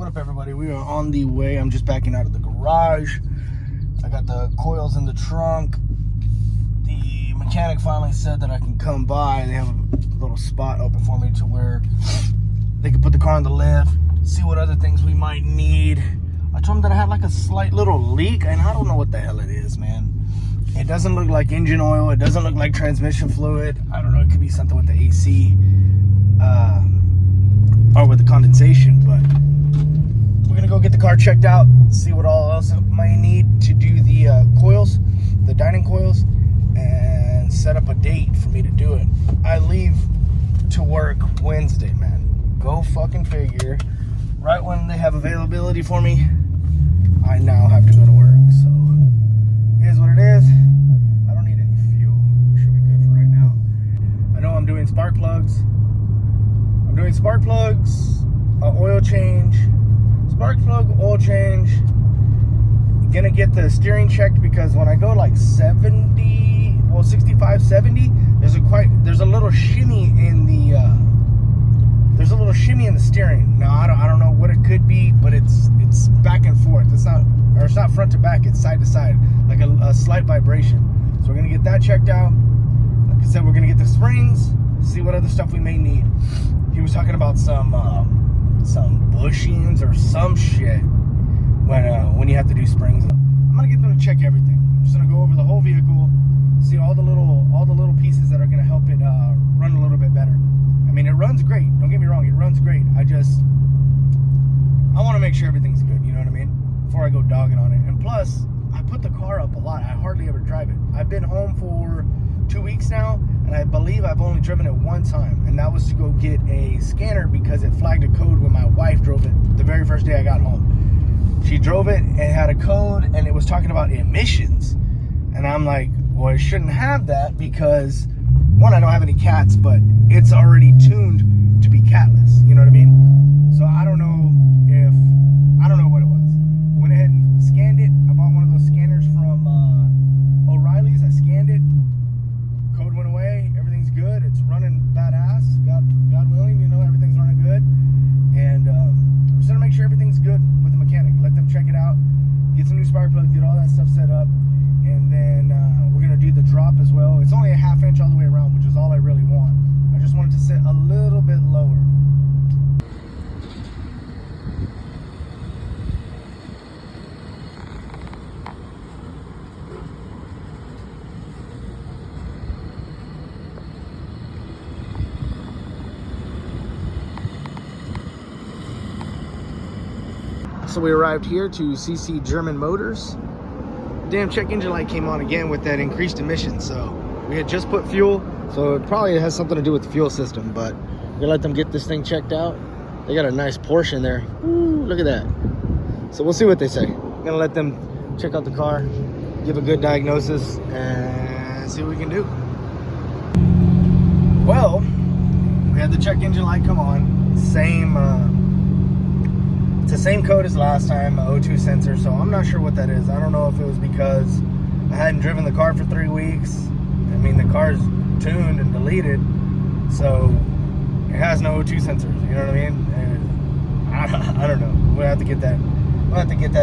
What up, everybody? We are on the way. I'm just backing out of the garage. I got the coils in the trunk. The mechanic finally said that I can come by. They have a little spot open for me to where they can put the car on the lift, see what other things we might need. I told them that I had like a slight little leak, and I don't know what the hell it is, man. It doesn't look like engine oil. It doesn't look like transmission fluid. I don't know. It could be something with the AC or with the condensation, but we're gonna go get the car checked out, see what all else it might need to do the coils, the Dinan coils, and set up a date for me to do it. I leave to work Wednesday, man. Go fucking figure. Right when they have availability for me, I now have to go to work. So it is what it is. I don't need any fuel. Should be good for right now. I know I'm doing spark plugs. Oil change. Spark plug, oil change. Gonna get the steering checked because when I go like 65, 70, there's a little shimmy in the steering. Now I don't know what it could be, but it's back and forth. It's not front to back, it's side to side, like a slight vibration. So we're gonna get that checked out. Like I said, we're gonna get the springs, see what other stuff we may need. He was talking about some bushings or some shit when you have to do springs. I'm gonna get them to check everything. I'm just gonna go over the whole vehicle, see all the little pieces that are gonna help it run a little bit better. I mean, it runs great. Don't get me wrong, it runs great. I want to make sure everything's good. You know what I mean? Before I go dogging on it. And plus, I put the car up a lot. I hardly ever drive it. I've been home for 2 weeks now, and I believe I've only driven it one time, and that was to go get a scanner because it flagged a code when my wife drove it the very first day I got home. She drove it and it had a code, and it was talking about emissions, and I'm like, well, it shouldn't have that because one, I don't have any cats, but it's already tuned to be catless. You know what I mean? So I don't know what it was. Went ahead and scanned it. I bought one of those scanners from O'Reilly's. I scanned it. Code went away. Everything's good. It's running badass. God willing, everything's running good. And I'm just gonna make sure everything's good with the mechanic. Let them check it out. Get some new spark plugs. Get all that stuff set up. And then we're gonna do the drop as well. It's only a ½ inch all the way around, which is all I really want. I just wanted to sit a little bit lower. So we arrived here to CC German Motors. Damn check engine light came on again with that increased emission. So we had just put fuel, so it probably has something to do with the fuel system, but we're gonna let them get this thing checked out. They got a nice Porsche in there. Ooh, look at that. So we'll see what they say. I'm gonna let them check out the car, give a good diagnosis, and see what we can do. Well, we had the check engine light come on. It's the same code as last time, O2 sensor, so I'm not sure what that is. I don't know if it was because I hadn't driven the car for 3 weeks. I mean, the car's tuned and deleted, so it has no O2 sensors, you know what I mean? And I don't know. We'll have to get that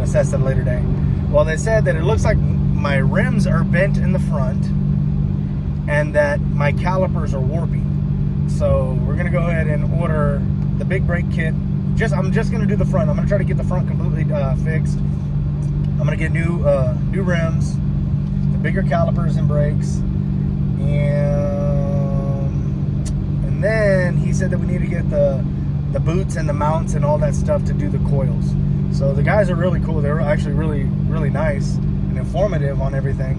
assessed at a later day. Well, they said that it looks like my rims are bent in the front and that my calipers are warping. So we're gonna go ahead and order the big brake kit. I'm just gonna do the front. I'm gonna try to get the front completely fixed. I'm gonna get new rims, the bigger calipers and brakes, and then he said that we need to get the boots and the mounts and all that stuff to do the coils. So the guys are really cool. They're actually really, really nice and informative on everything,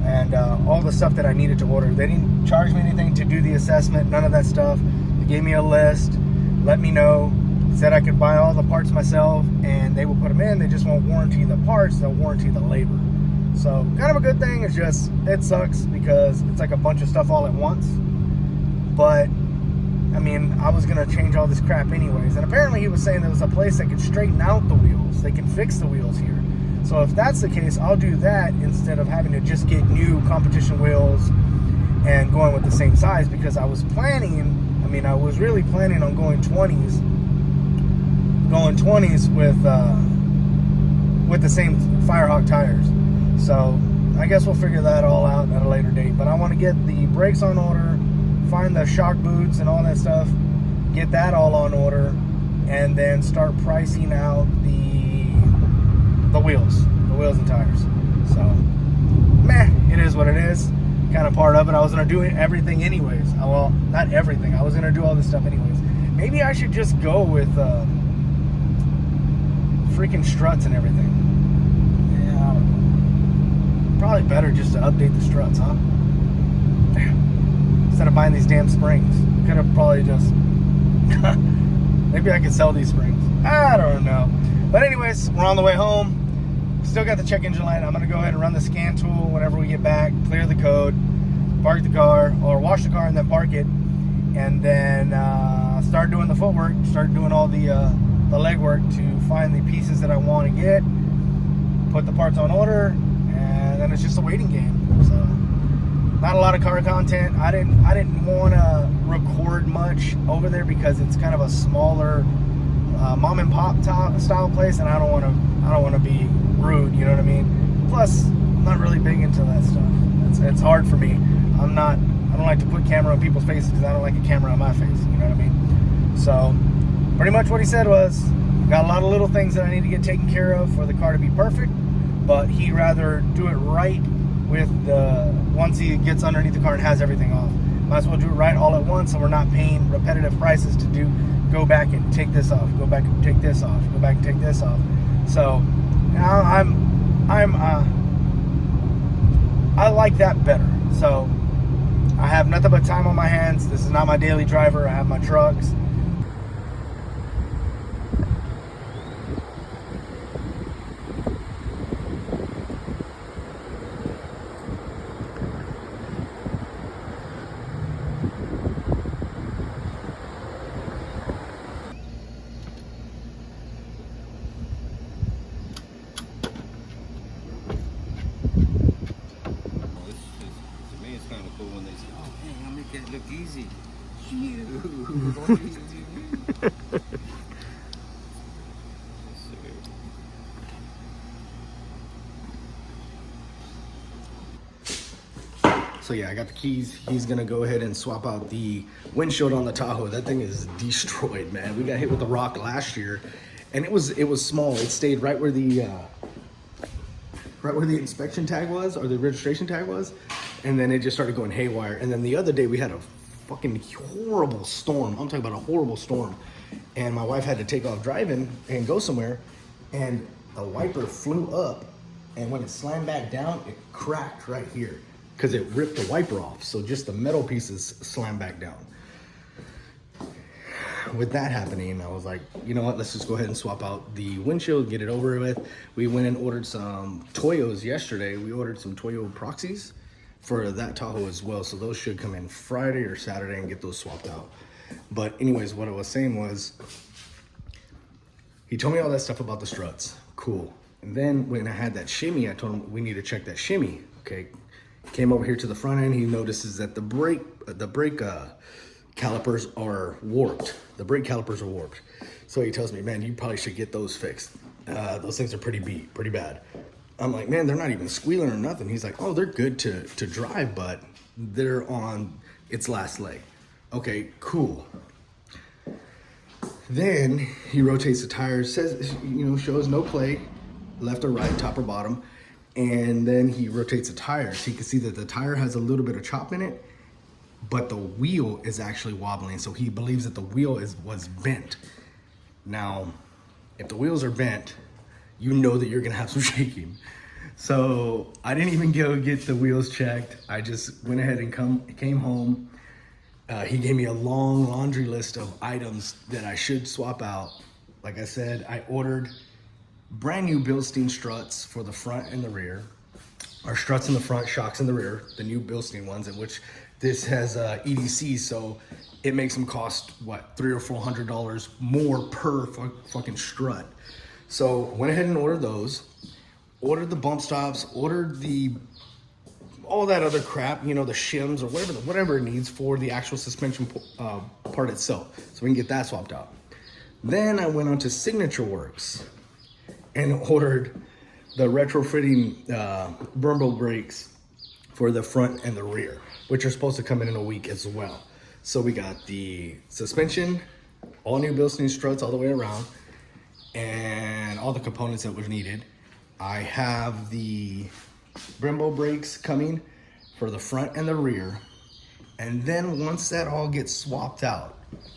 and all the stuff that I needed to order. They didn't charge me anything to do the assessment, none of that stuff. They gave me a list, let me know. Said I could buy all the parts myself and they will put them in. They just won't warranty the parts, they'll warranty the labor. So kind of a good thing. It's just, it sucks because it's like a bunch of stuff all at once. But I mean, I was gonna change all this crap anyways. And apparently he was saying there was a place that could straighten out the wheels. They can fix the wheels here. So if that's the case, I'll do that instead of having to just get new competition wheels and going with the same size, because I was really planning on going 20s going 20s with the same Firehawk tires. So I guess we'll figure that all out at a later date. But I want to get the brakes on order, find the shock boots and all that stuff, get that all on order, and then start pricing out the wheels and tires. So, meh, it is what it is. Kind of part of it. I was going to do everything anyways. Well, not everything. I was going to do all this stuff anyways. Maybe I should just go with freaking struts and everything. Yeah, I don't know. Probably better just to update the struts, huh? Damn. Instead of buying these damn springs. Could have probably just... Maybe I could sell these springs. I don't know. But anyways, we're on the way home. Still got the check engine light. I'm going to go ahead and run the scan tool whenever we get back. Clear the code. Park the car. Or wash the car and then park it. And then start doing the footwork. Start doing all the legwork to find the pieces that I want to get. Put the parts on order. And then it's just a waiting game. So... not a lot of car content. I didn't want to record much over there because it's kind of a smaller mom and pop style place, and I don't want to be rude. You know what I mean? Plus, I'm not really big into that stuff. It's hard for me. I don't like to put camera on people's faces because I don't like a camera on my face. You know what I mean? So, pretty much what he said was, got a lot of little things that I need to get taken care of for the car to be perfect, but he'd rather do it right with once he gets underneath the car and has everything off. Might as well do it right all at once, so we're not paying repetitive prices to go back and take this off, go back and take this off, go back and take this off. So now I like that better. So I have nothing but time on my hands. This is not my daily driver. I have my trucks. Look easy. So yeah, I got the keys. He's gonna go ahead and swap out the windshield on the Tahoe. That thing is destroyed, man. We got hit with a rock last year, and it was small. It stayed right where the inspection tag was, or the registration tag was, and then it just started going haywire. And then the other day we had a fucking horrible storm. I'm talking about a horrible storm, and my wife had to take off driving and go somewhere, and the wiper flew up, and when it slammed back down, it cracked right here because it ripped the wiper off. So just the metal pieces slammed back down. With that happening, I was like, you know what, let's just go ahead and swap out the windshield, get it over with. We went and ordered some Toyos yesterday. We ordered some Toyo Proxies for that Tahoe as well. So those should come in Friday or Saturday and get those swapped out. But anyways, what I was saying was, he told me all that stuff about the struts. Cool. And then when I had that shimmy, I told him we need to check that shimmy. Okay. Came over here to the front end. He notices that the brake calipers are warped. The brake calipers are warped. So he tells me, man, you probably should get those fixed. Those things are pretty bad. I'm like, man, they're not even squealing or nothing. He's like, oh, they're good to drive, but they're on its last leg. Okay, cool. Then he rotates the tires, says, shows no play, left or right, top or bottom. And then he rotates the tires. He can see that the tire has a little bit of chop in it, but the wheel is actually wobbling. So he believes that the wheel was bent. Now, if the wheels are bent, you know that you're gonna have some shaking. So I didn't even go get the wheels checked. I just went ahead and came home. He gave me a long laundry list of items that I should swap out. Like I said, I ordered brand new Bilstein struts for the front and the rear. Our struts in the front, shocks in the rear, the new Bilstein ones, in which this has EDC, so it makes them cost, what, $300 or $400 more per fucking strut. So went ahead and ordered those, ordered the bump stops, ordered all that other crap, the shims or whatever it needs for the actual suspension part itself, so we can get that swapped out. Then I went on to Signaturewerks and ordered the retrofitting Brembo brakes for the front and the rear, which are supposed to come in a week as well. So we got the suspension, all new Bilstein struts all the way around, and all the components that were needed. I have the Brembo brakes coming for the front and the rear. And then once that all gets swapped out,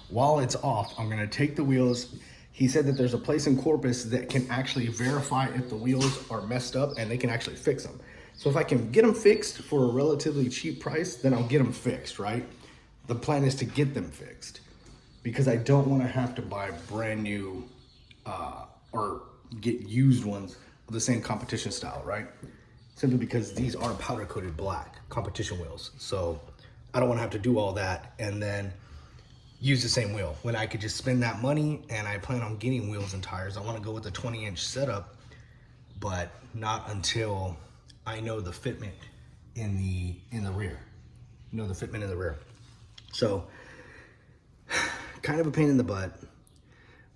while it's off, I'm gonna take the wheels. He said that there's a place in Corpus that can actually verify if the wheels are messed up and they can actually fix them. So if I can get them fixed for a relatively cheap price, then I'll get them fixed, right? The plan is to get them fixed because I don't wanna have to buy brand new or get used ones of the same competition style, right? Simply because these are powder coated black competition wheels. So I don't wanna have to do all that and then use the same wheel when I could just spend that money. And I plan on getting wheels and tires. I wanna go with the 20-inch setup, but not until I know the fitment in the rear. The fitment in the rear. So kind of a pain in the butt.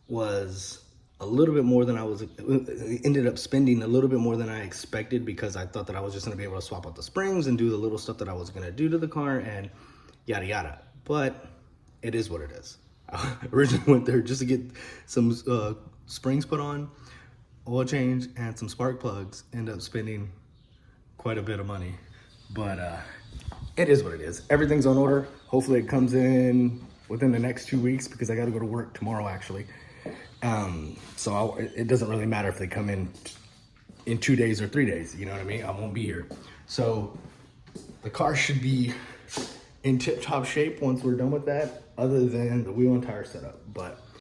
Was a little bit more than ended up spending a little bit more than I expected because I thought that I was just gonna be able to swap out the springs and do the little stuff that I was gonna do to the car and yada yada. But it is what it is. I originally went there just to get some springs put on, oil change, and some spark plugs. End up spending quite a bit of money, but it is what it is. Everything's on order. Hopefully it comes in within the next 2 weeks because I got to go to work tomorrow actually. So it doesn't really matter if they come in 2 days or 3 days, you know what I mean? I won't be here. So the car should be in tip-top shape once we're done with that, other than the wheel and tire setup. But